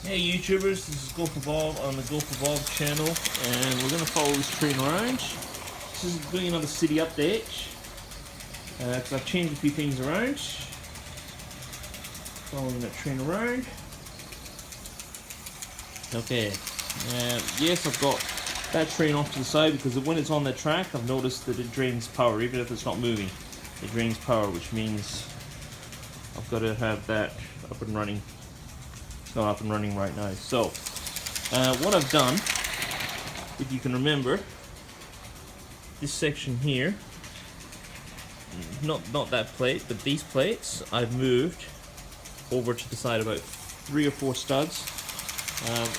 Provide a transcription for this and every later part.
Hey YouTubers, this is Go for Bob on the Go for Bob channel, and we're going to follow this train around. This is doing another city update, because I've changed a few things around. Following that train around. Okay, yes, I've got that train off to the side because when it's on the track I've noticed that it drains power, even if it's not moving. It drains power, which means I've got to have that up and running. It's not up and running right now. So, what I've done, if you can remember, this section here, not that plate, but these plates, I've moved over to the side about 3 or 4 studs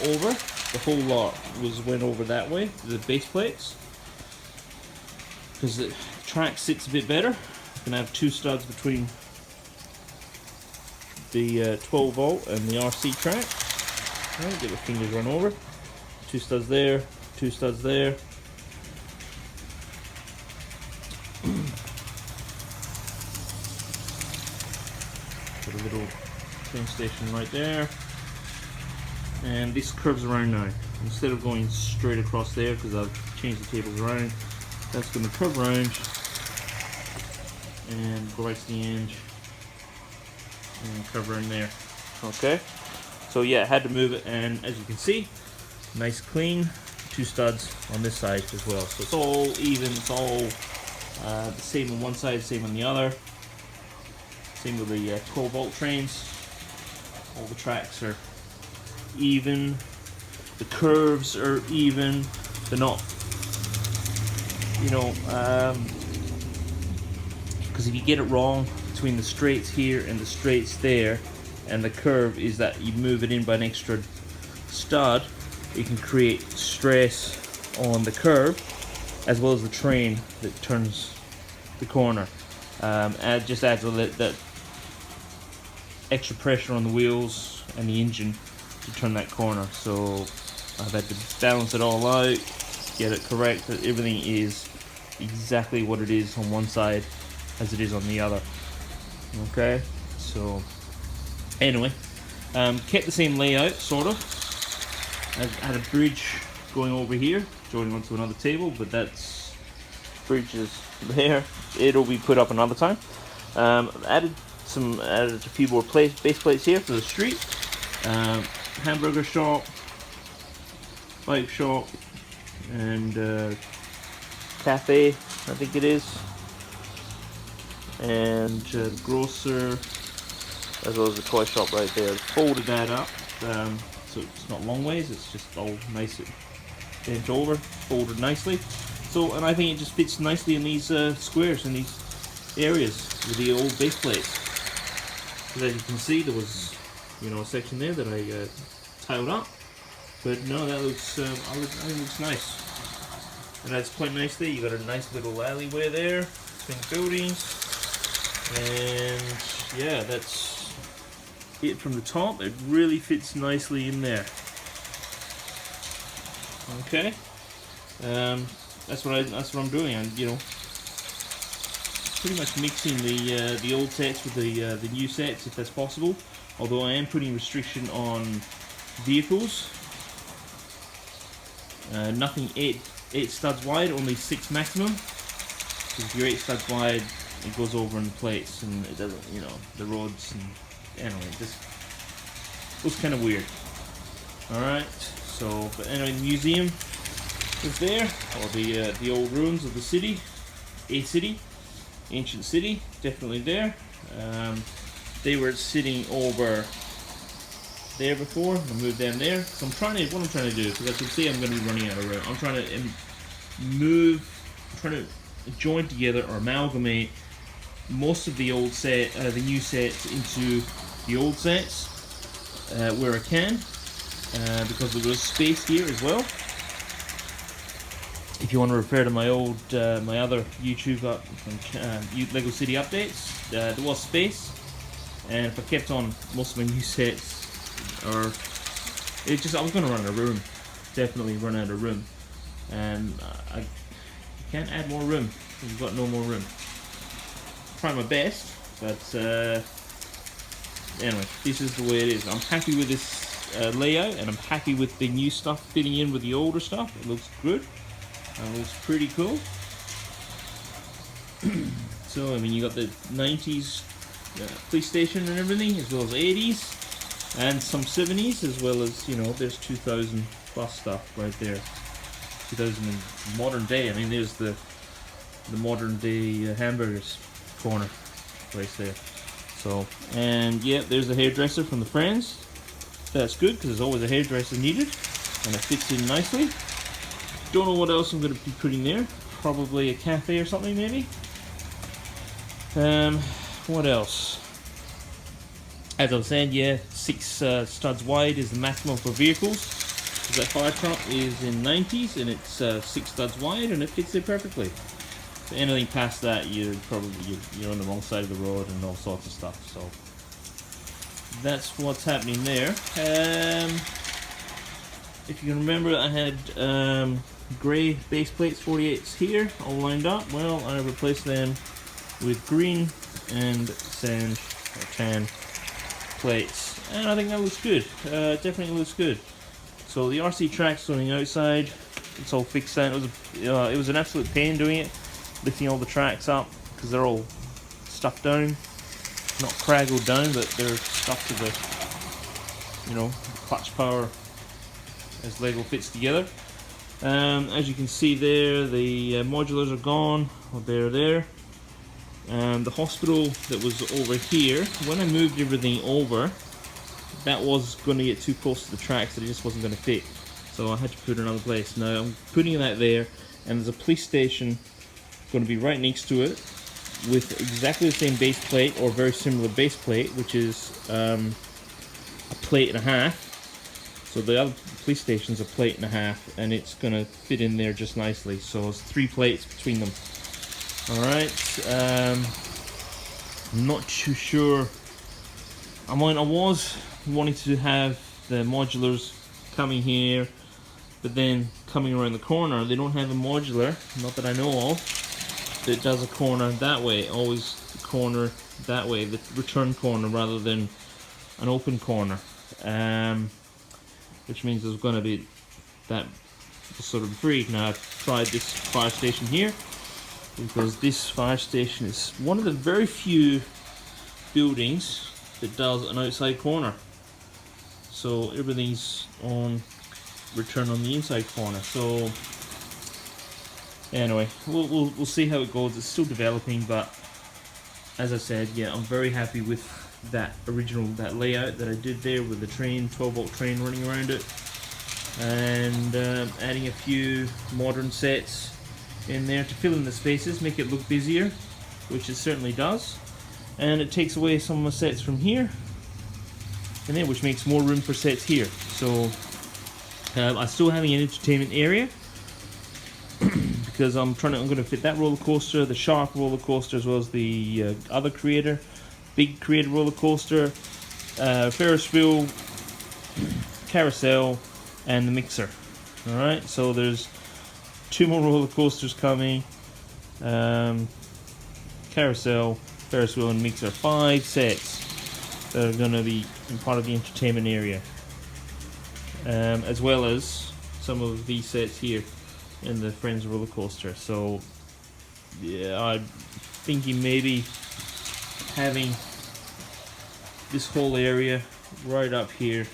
over. The whole lot went over that way, the base plates, because the track sits a bit better. You can have 2 studs between the 12 volt and the RC track. Right, get the fingers run over. 2 studs there, 2 studs there. Put a little train station right there. And this curves around now. Instead of going straight across there, because I've changed the tables around, that's going to curve around and go right to the end and curve around there. Okay, so yeah, I had to move it, and as you can see, nice clean. 2 studs on this side as well, so it's all even. It's all the same on one side, same on the other. Same with the 12 volt trains. All the tracks are even, the curves are even. They're not, you know, because if you get it wrong between the straights here and the straights there, and the curve is that you move it in by an extra stud, it can create stress on the curve as well as the train that turns the corner. It just adds that extra pressure on the wheels and the engine to turn that corner. So I've had to balance it all out, get it correct, that everything is exactly what it is on one side as it is on the other. Okay, so anyway, kept the same layout, sort of. I've had a bridge going over here, joining onto another table, but that's bridge is there. It'll be put up another time. Added a few more base plates here for the street. Hamburger shop, bike shop, and cafe, I think it is, and grocer, as well as the toy shop right there. Folded that up, so it's not long ways, it's just all nice bent over, folded nicely. So, and I think it just fits nicely in these squares, in these areas with the old base plates. Because as you can see, there was, you know, a section there that I tiled up, but no, that looks, I think it looks nice. And that's quite nicely. You got a nice little alleyway there between buildings, and yeah, that's it from the top. It really fits nicely in there. Okay, that's what I'm doing. I'm, you know, pretty much mixing the old sets with the new sets if that's possible. Although I am putting restriction on vehicles. Nothing 8 studs wide, only 6 maximum. Because if you're 8 studs wide, it goes over in plates and it doesn't, you know, the roads, and anyway, it just looks kind of weird. Alright, so, but anyway, the museum is there, or the old ruins of the city, ancient city, definitely there. They were sitting over there before. I moved them there. So what I'm trying to do, because as you can see, I'm going to be running out of room. I'm trying to join together or amalgamate most of the old set, the new sets into the old sets where I can, because there was space here as well. If you want to refer to my old, my other YouTube Lego City updates, there was space, and if I kept on most of my new sets, or I was going to run out of room, definitely run out of room, and I can't add more room. We've got no more room. Try my best, but anyway, this is the way it is. I'm happy with this layout, and I'm happy with the new stuff fitting in with the older stuff. It looks good. It looks pretty cool. So I mean, you got the 90s police station and everything, as well as 80s, and some 70s, as well as, you know, there's 2000 plus stuff right there. 2000 in modern day. I mean, there's the modern day hamburgers corner place there. So, and yeah, there's the hairdresser from the Friends. That's good, because there's always a hairdresser needed, and it fits in nicely. Don't know what else I'm going to be putting there. Probably a cafe or something, maybe. What else? As I was saying, yeah, 6 studs wide is the maximum for vehicles. That fire truck is in 90s, and it's 6 studs wide, and it fits there perfectly. So anything past that, you're on the wrong side of the road and all sorts of stuff. So that's what's happening there. If you can remember, I had grey base plates 48s here all lined up. Well, I replaced them with green and sand or tan plates, and I think that looks good. Definitely looks good. So the RC tracks on the outside, it's all fixed out. It was an absolute pain doing it, lifting all the tracks up, because they're all stuck down, not craggled down, but they're stuck to the, you know, clutch power as Lego fits together. As you can see there, the modulars are gone, or they're there. The hospital that was over here, when I moved everything over, that was going to get too close to the tracks, that it just wasn't going to fit. So I had to put it in another place. Now I'm putting that there, and there's a police station going to be right next to it, with exactly the same base plate, or very similar base plate, which is a plate and a half. So the other police station's a plate and a half, and it's going to fit in there just nicely. So it's 3 plates between them. Alright, I'm not too sure. I was wanting to have the modulars coming here, but then coming around the corner. They don't have a modular, not that I know of, that does a corner that way. Always the corner that way, the return corner, rather than an open corner. Which means there's going to be that sort of free. Now I've tried this fire station here, because this fire station is one of the very few buildings that does an outside corner. So everything's on return on the inside corner. So anyway, we'll see how it goes. It's still developing, but as I said, yeah, I'm very happy with that layout that I did there, with the train, 12-volt train running around it, and adding a few modern sets in there to fill in the spaces, make it look busier, which it certainly does. And it takes away some of the sets from here and there, which makes more room for sets here. So I'm still having an entertainment area, because I'm going to fit that roller coaster, the Shark roller coaster, as well as the other big creator roller coaster, Ferris wheel, carousel, and the mixer. All right, so there's 2 more roller coasters coming, carousel, Ferris wheel, and mixer. 5 sets that are going to be part of the entertainment area, as well as some of these sets here in the Friends roller coaster. So yeah, I'm thinking maybe having this whole area right up here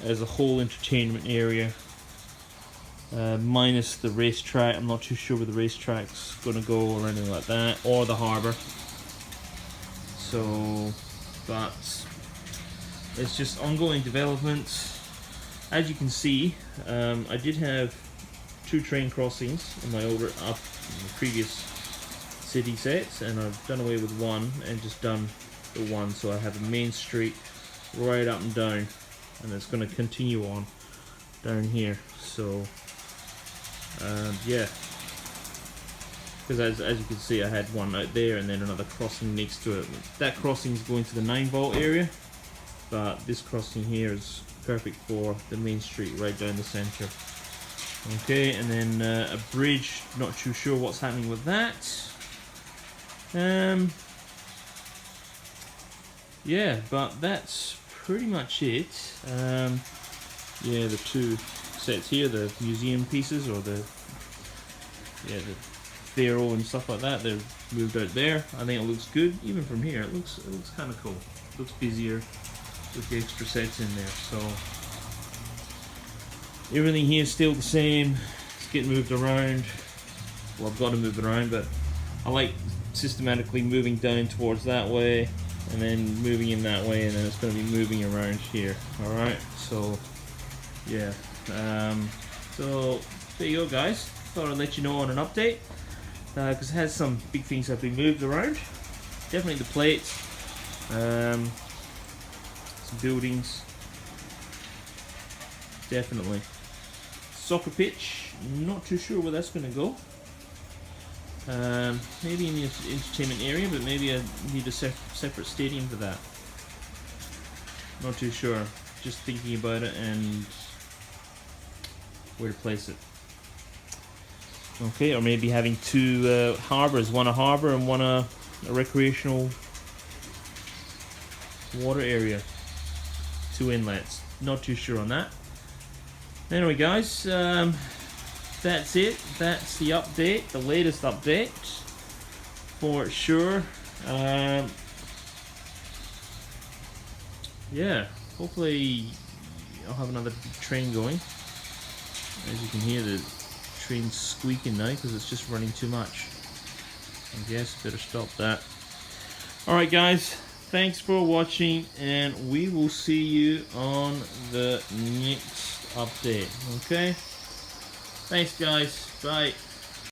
as a whole entertainment area, minus the racetrack. I'm not too sure where the racetrack's going to go or anything like that, or the harbour. So, but it's just ongoing development. As you can see, I did have 2 train crossings in my previous city sets, and I've done away with 1 and just done the 1. So I have a main street right up and down, and it's going to continue on down here. So yeah, because as you can see, I had 1 out there and then another crossing next to it. That crossing is going to the 9-volt area, but this crossing here is perfect for the main street right down the center. Okay, and then a bridge, not too sure what's happening with that. Yeah, but that's pretty much it. Yeah, the two sets here, the museum pieces, or the Pharaoh and stuff like that, they're moved out there. I think it looks good. Even from here, it looks kind of cool. It looks busier with the extra sets in there. So everything here is still the same. It's getting moved around. Well, I've got to move it around, but I like systematically moving down towards that way, and then moving in that way, and then it's going to be moving around here. All right. So yeah. So there you go, guys. Thought I'd let you know on an update, because it has some big things that have been moved around. Definitely the plates, some buildings, definitely. Soccer pitch, not too sure where that's going to go. Maybe in the entertainment area, but maybe I need a separate stadium for that. Not too sure. Just thinking about it and where to place it. Okay, or maybe having two harbors, one a harbor and one a recreational water area. Two inlets. Not too sure on that. Anyway, guys, that's it. That's the update, the latest update for sure. Yeah, hopefully I'll have another train going. As you can hear, the train's squeaking now because it's just running too much. I guess better stop that. Alright guys, thanks for watching, and we will see you on the next update. Okay? Thanks guys. Bye.